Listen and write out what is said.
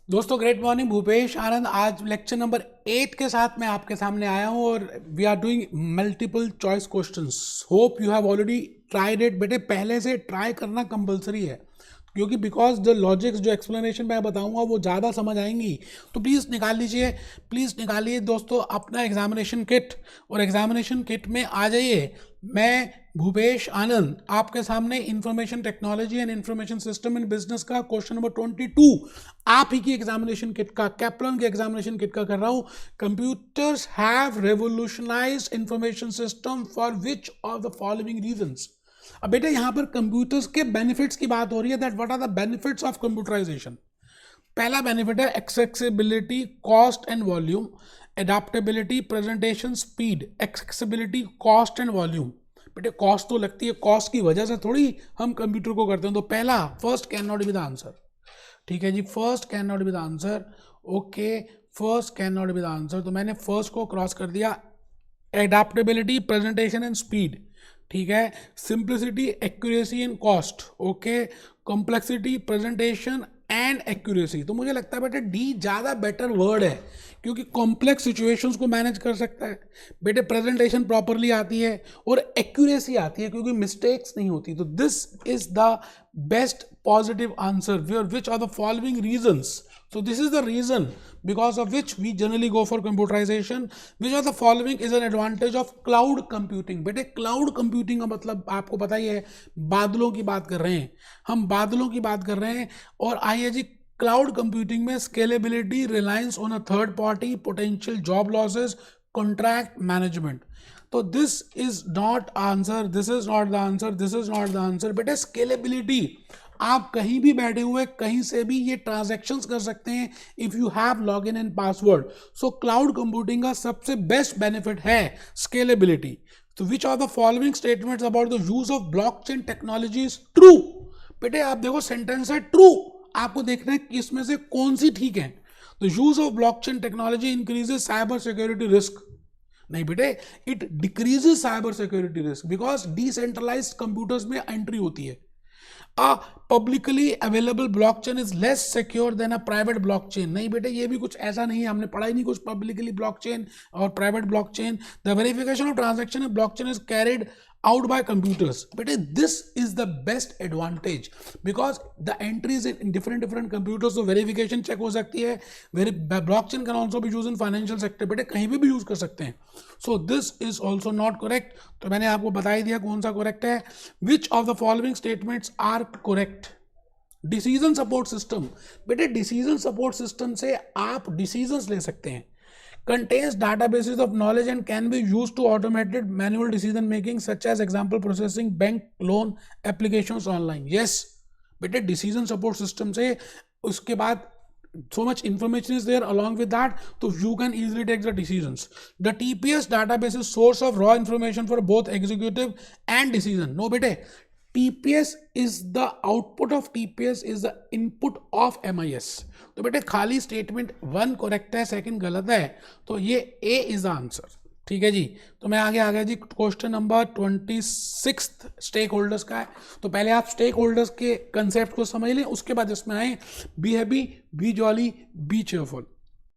दोस्तों great morning, Bhupesh आनंद आज lecture number 8 के साथ मैं आपके सामने आया हूं और we are doing multiple choice questions. Hope you have already tried it. बेटे पहले से ट्राई करना कंपलसरी है क्योंकि बिकॉज द लॉजिक्स जो एक्सप्लेनेशन मैं बताऊंगा वो ज़्यादा समझ आएंगी। तो प्लीज़ निकाल लीजिए, प्लीज़ निकालिए दोस्तों अपना एग्जामिनेशन किट और एग्जामिनेशन किट में आ जाइए। मैं भूपेश आनंद आपके सामने information technology and information system in business का क्वेश्चन नंबर 22 आप ही की एग्जामिनेशन किट का, कैप्लन के एग्जामिनेशन किट का कर रहा हूं। Computers have revolutionised information system for which of the following reasons. अब बेटे यहां पर कंप्यूटर्स के बेनिफिट्स की बात हो रही है, that what are the benefits of computerisation. पहला बेनिफिट है accessibility, cost and volume, adaptability, presentation speed. Accessibility, cost and volume. बेटे कॉस्ट तो लगती है, कॉस्ट की वजह से थोड़ी हम कंप्यूटर को करते हैं। तो पहला, first can not be the answer. ठीक है जी, first can not be the answer. Okay, first can not be the answer, तो मैंने फर्स्ट को क्रॉस कर दिया। एडाप्टेबिलिटी, प्रेजेंटेशन एंड स्पीड, ठीक है। Simplicity, accuracy and cost, okay. Complexity, presentation and accuracy. तो मुझे लगता है बेटे डी ज़्यादा बेटर वर्ड है क्योंकि कॉम्प्लेक्स सिचुएशंस को मैनेज कर सकता है बेटे, प्रेजेंटेशन प्रॉपरली आती है और एक्यूरेसी आती है क्योंकि मिस्टेक्स नहीं होती। तो this is the best positive answer which are the following reasons. So this is the reason because of which we generally go for computerization. Which of the following is an advantage of cloud computing? बेटे cloud computing का मतलब आपको पता ही है, बादलों की बात कर रहे हैं हम, बादलों की बात कर रहे हैं। और आइए जी, क्लाउड कंप्यूटिंग में scalability, reliance on a third party, potential job losses, contract management. तो this is not answer, this is not the answer, this is not the answer. बेटे स्केलेबिलिटी, आप कहीं भी बैठे हुए कहीं से भी ये ट्रांजैक्शंस कर सकते हैं if you have log in and password. So cloud computing का सबसे बेस्ट बेनिफिट है स्केलेबिलिटी। तो which are the following statements about the use of blockchain technology is true. बेटे आप देखो सेंटेंस है ट्रू, आपको देखना है कि इसमें से कौन सी ठीक है। The use of blockchain technology increases cyber security risk. नहीं बेटे, it decreases cyber security risk because decentralised computers में एंट्री होती है। A publicly available blockchain is less secure than a private blockchain। नहीं बेटे ये भी कुछ ऐसा नहीं है, हमने पढ़ा ही नहीं कुछ पब्लिकली ब्लॉकचेन और private blockchain. The verification of transaction in blockchain is carried out by computers। बेटे this is the best advantage because the entries in different computers, so verification check हो सकती है। blockchain can also be used in financial sector। बेटे कहीं भी use कर सकते हैं। so this is also not correct। तो मैंने आपको बता ही दिया कौन सा करेक्ट है। which of the following statements are correct? Decision support system, बेटे डिसीजन सपोर्ट सिस्टम से आप डिसीजंस ले सकते हैं। contains databases of knowledge and can be used to automated manual decision making such as example processing bank loan applications online। yes बेटे decision support system से उसके बाद so much information is there along with that, so you can easily take the decisions। the TPS database is source of raw information for both executive and decision। no bete, TPS is the output of TPS is the input of MIS। तो बेटे खाली statement 1 correct है, second गलत है, तो ये A is the answer. ठीक है जी, तो मैं आगे आ गया जी। क्वेश्चन नंबर 26 स्टेक होल्डर्स का है। तो पहले आप स्टेक होल्डर्स के कंसेप्ट को समझ लें, उसके बाद इसमें आए be happy, B jolly, B cheerful.